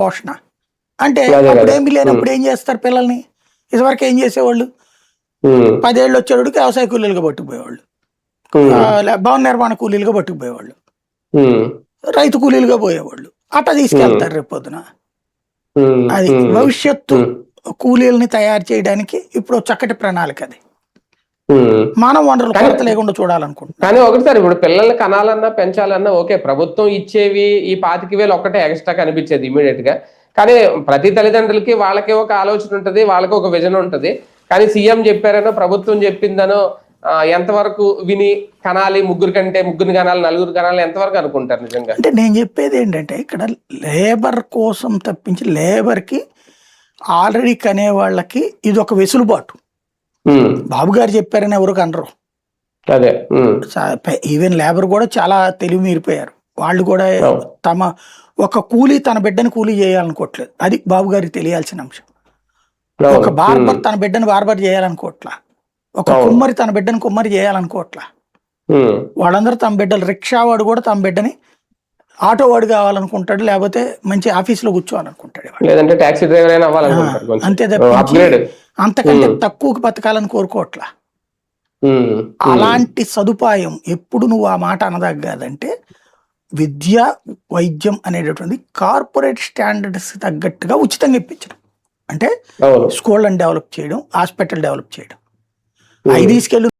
పోషణ అంటే అప్పుడు ఏమి లేనప్పుడు ఏం చేస్తారు పిల్లల్ని? ఇదివరకు ఏం చేసేవాళ్ళు? 10 ఏళ్ళు వచ్చేవాడికి వ్యవసాయ కూలీలుగా పట్టుకుపోయేవాళ్ళు, భవన నిర్మాణ కూలీలుగా పట్టుకుపోయేవాళ్ళు, రైతు కూలీలుగా పోయేవాళ్ళు. అట్లా తీసుకెళ్తారు రేపు పొద్దున. అది భవిష్యత్తు కూలీలని తయారు చేయడానికి ఇప్పుడు చక్కటి ప్రణాళిక. అది మానవ వనరులు కొరత లేకుండా చూడాలనుకుంటున్నాను. కానీ ఒకటి సార్, ఇప్పుడు పిల్లల్ని కనాలన్నా పెంచాలన్నా ఓకే, ప్రభుత్వం ఇచ్చేవి ఈ 25,000 ఒక్కటే ఎక్స్ట్రా కనిపించేది ఇమీడియట్ గా. కానీ ప్రతి తల్లిదండ్రులకి వాళ్ళకి ఒక ఆలోచన ఉంటది, వాళ్ళకి ఒక విజన్ ఉంటది. కానీ సీఎం చెప్పారనో ప్రభుత్వం చెప్పిందనో ఎంతవరకు విని కనాలి, ముగ్గురు కనాలి, నలుగురు కనాలి ఎంతవరకు అనుకుంటారు నిజంగా? అంటే నేను చెప్పేది ఏంటంటే, ఇక్కడ లేబర్ కోసం తప్పించి లేబర్కి ఆల్రెడీ కనే వాళ్ళకి ఇది ఒక వెసులుబాటు. బాబు గారు చెప్పారని ఎవరికి అనరు. అదే ఈవెన్ లేబర్ కూడా చాలా తెలివి మీరిపోయారు. వాళ్ళు కూడా తమ ఒక కూలీ తన బిడ్డని కూలీ చేయాలనుకోవట్లేదు. అది బాబు గారికి తెలియాల్సిన అంశం. ఒక బార్బర్ తన బిడ్డని బార్బర్ చేయాలనుకోవట్లా, ఒక కుమ్మరి తన బిడ్డని కుమ్మరి చేయాలనుకోవట్లా. వాళ్ళందరూ తమ బిడ్డలు, రిక్షా వాడు కూడా తమ బిడ్డని ఆటో వాడు కావాలనుకుంటాడు, లేకపోతే మంచి ఆఫీసులో కూర్చోవాలనుకుంటాడు, అంతే తప్పించి అంతకంటే తక్కువకి బతకాలని కోరుకోవట్లా. అలాంటి సదుపాయం ఎప్పుడు నువ్వు ఆ మాట అనదగ్గదంటే, విద్య వైద్యం అనేటటువంటి కార్పొరేట్ స్టాండర్డ్స్ తగ్గట్టుగా ఉచితంగా ఇప్పించడం. అంటే స్కూళ్ళని డెవలప్ చేయడం, హాస్పిటల్ డెవలప్ చేయడం. అవి తీసుకెళ్ళి